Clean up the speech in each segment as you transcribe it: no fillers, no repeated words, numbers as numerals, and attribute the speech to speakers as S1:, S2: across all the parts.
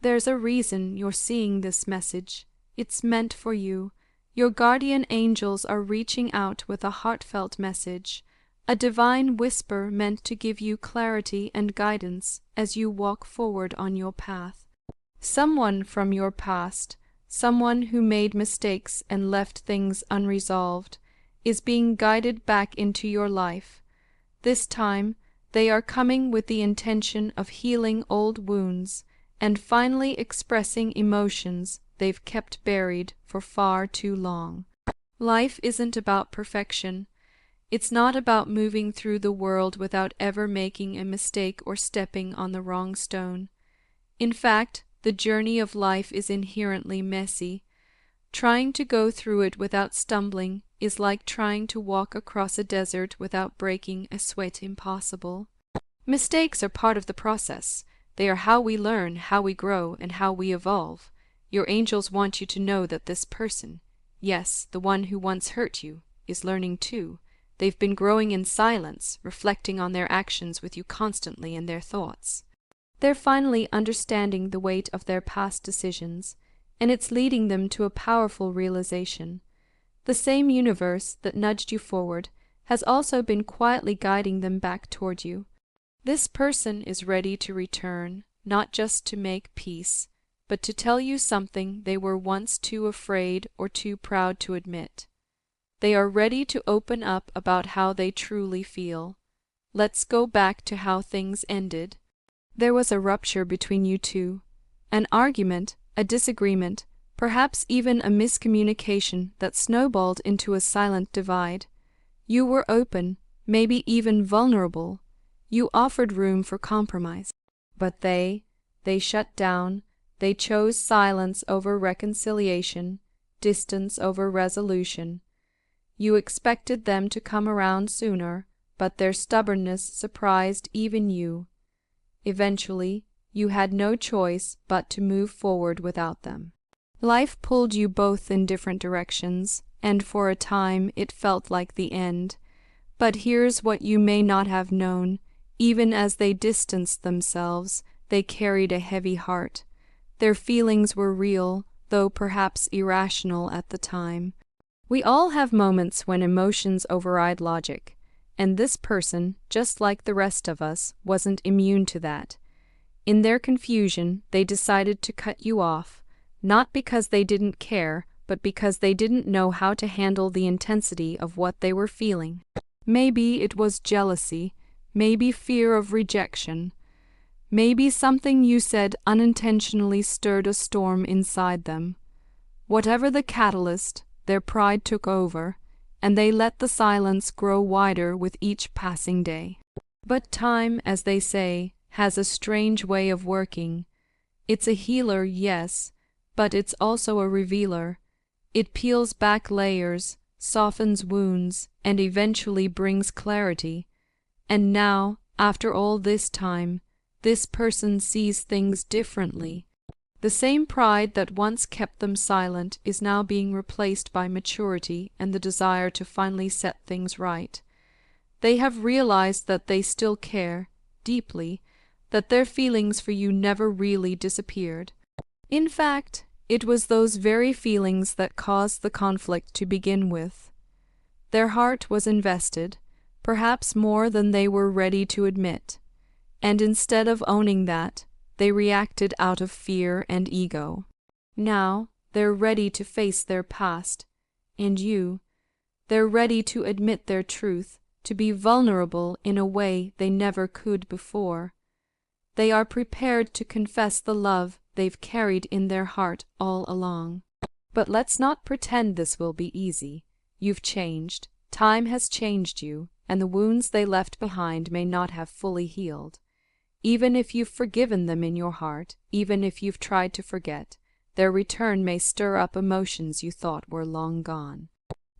S1: There's a reason you're seeing this message. It's meant for you. Your guardian angels are reaching out with a heartfelt message, a divine whisper meant to give you clarity and guidance as you walk forward on your path. Someone from your past, someone who made mistakes and left things unresolved, is being guided back into your life. This time, they are coming with the intention of healing old wounds and finally expressing emotions they've kept buried for far too long. Life isn't about perfection. It's not about moving through the world without ever making a mistake or stepping on the wrong stone. In fact, the journey of life is inherently messy. Trying to go through it without stumbling is like trying to walk across a desert without breaking a sweat impossible. Mistakes are part of the process. They are how we learn, how we grow, and how we evolve. Your angels want you to know that this person, yes, the one who once hurt you, is learning too. They've been growing in silence, reflecting on their actions with you constantly in their thoughts. They're finally understanding the weight of their past decisions, and it's leading them to a powerful realization. The same universe that nudged you forward has also been quietly guiding them back toward you. This person is ready to return, not just to make peace, but to tell you something they were once too afraid or too proud to admit. They are ready to open up about how they truly feel. Let's go back to how things ended. There was a rupture between you two, an argument, a disagreement, perhaps even a miscommunication that snowballed into a silent divide. You were open, maybe even vulnerable. You offered room for compromise. But they shut down. They chose silence over reconciliation, distance over resolution. You expected them to come around sooner, but their stubbornness surprised even you. Eventually, you had no choice but to move forward without them. Life pulled you both in different directions, and for a time it felt like the end. But here's what you may not have known. Even as they distanced themselves, they carried a heavy heart. Their feelings were real, though perhaps irrational at the time. We all have moments when emotions override logic, and this person, just like the rest of us, wasn't immune to that. In their confusion, they decided to cut you off, not because they didn't care, but because they didn't know how to handle the intensity of what they were feeling. Maybe it was jealousy, maybe fear of rejection. Maybe something you said unintentionally stirred a storm inside them. Whatever the catalyst, their pride took over, and they let the silence grow wider with each passing day. But time, as they say, has a strange way of working. It's a healer, yes, but it's also a revealer. It peels back layers, softens wounds, and eventually brings clarity. And now, after all this time, this person sees things differently. The same pride that once kept them silent is now being replaced by maturity and the desire to finally set things right. They have realized that they still care, deeply, that their feelings for you never really disappeared. In fact, it was those very feelings that caused the conflict to begin with. Their heart was invested, perhaps more than they were ready to admit, and instead of owning that, they reacted out of fear and ego. Now, they're ready to face their past, and they're ready to admit their truth, to be vulnerable in a way they never could before. They are prepared to confess the love they've carried in their heart all along. But let's not pretend this will be easy. You've changed, time has changed you, and the wounds they left behind may not have fully healed. Even if you've forgiven them in your heart, even if you've tried to forget, their return may stir up emotions you thought were long gone.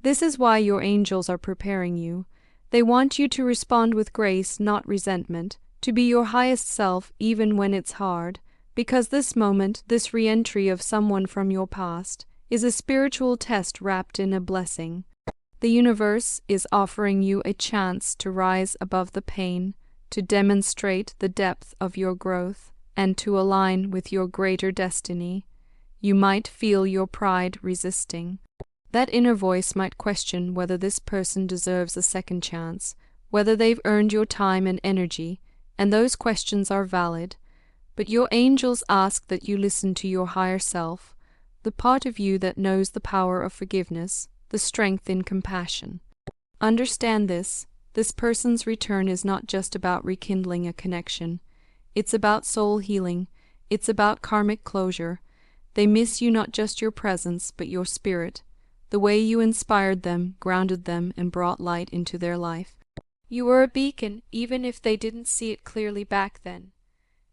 S1: This is why your angels are preparing you. They want you to respond with grace, not resentment, to be your highest self even when it's hard, because this moment, this re-entry of someone from your past, is a spiritual test wrapped in a blessing. The universe is offering you a chance to rise above the pain, to demonstrate the depth of your growth, and to align with your greater destiny. You might feel your pride resisting. That inner voice might question whether this person deserves a second chance, whether they've earned your time and energy, and those questions are valid. But your angels ask that you listen to your higher self, the part of you that knows the power of forgiveness, the strength in compassion. Understand this person's return is not just about rekindling a connection. It's about soul healing. It's about karmic closure. They miss you not just your presence, but your spirit, the way you inspired them, grounded them, and brought light into their life. You were a beacon, even if they didn't see it clearly back then.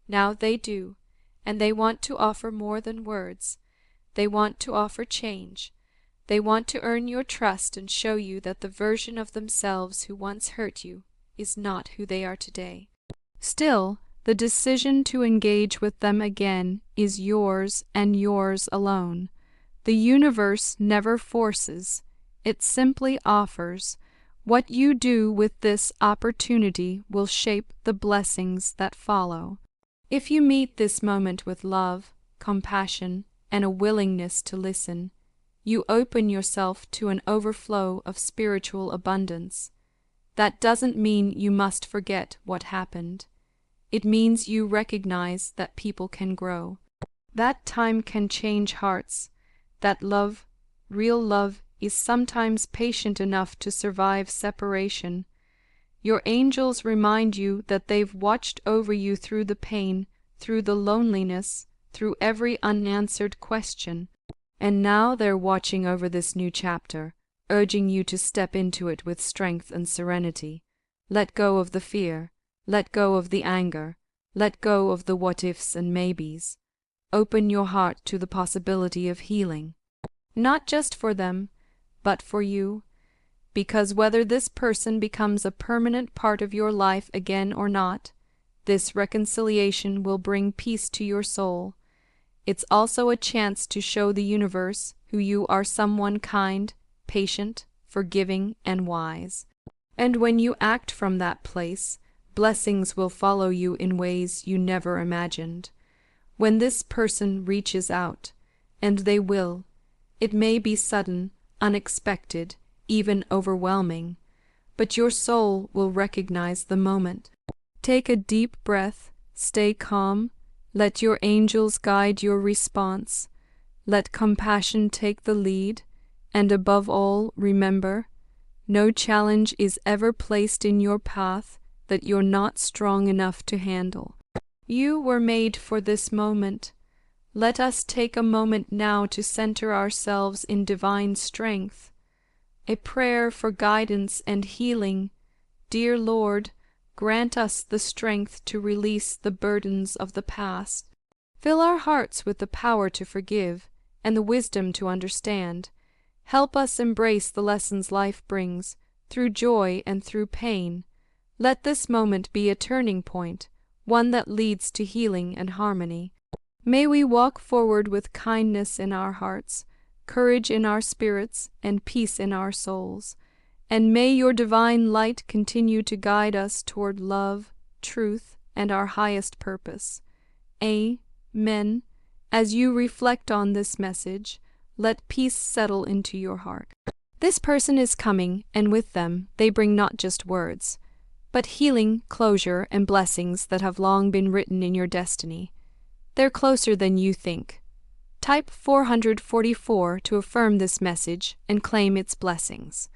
S1: Now they do, and they want to offer more than words. They want to offer change. They want to earn your trust and show you that the version of themselves who once hurt you is not who they are today. Still, the decision to engage with them again is yours and yours alone. The universe never forces, it simply offers. What you do with this opportunity will shape the blessings that follow. If you meet this moment with love, compassion, and a willingness to listen, you open yourself to an overflow of spiritual abundance. That doesn't mean you must forget what happened. It means you recognize that people can grow. That time can change hearts. That love, real love, is sometimes patient enough to survive separation. Your angels remind you that they've watched over you through the pain, through the loneliness, through every unanswered question. And now they're watching over this new chapter, urging you to step into it with strength and serenity. Let go of the fear. Let go of the anger. Let go of the what-ifs and maybes. Open your heart to the possibility of healing. Not just for them, but for you. Because whether this person becomes a permanent part of your life again or not, this reconciliation will bring peace to your soul. It's also a chance to show the universe who you are, someone kind, patient, forgiving, and wise. And when you act from that place, blessings will follow you in ways you never imagined. When this person reaches out, and they will, it may be sudden, unexpected, even overwhelming, but your soul will recognize the moment. Take a deep breath, stay calm, let your angels guide your response, let compassion take the lead, and above all, remember, no challenge is ever placed in your path that you're not strong enough to handle. You were made for this moment. Let us take a moment now to center ourselves in divine strength. A prayer for guidance and healing. Dear Lord, grant us the strength to release the burdens of the past. Fill our hearts with the power to forgive and the wisdom to understand. Help us embrace the lessons life brings, through joy and through pain. Let this moment be a turning point, one that leads to healing and harmony. May we walk forward with kindness in our hearts, courage in our spirits, and peace in our souls. And may your divine light continue to guide us toward love, truth, and our highest purpose. Amen. As you reflect on this message, let peace settle into your heart. This person is coming, and with them they bring not just words, but healing, closure, and blessings that have long been written in your destiny. They're closer than you think. Type 444 to affirm this message and claim its blessings.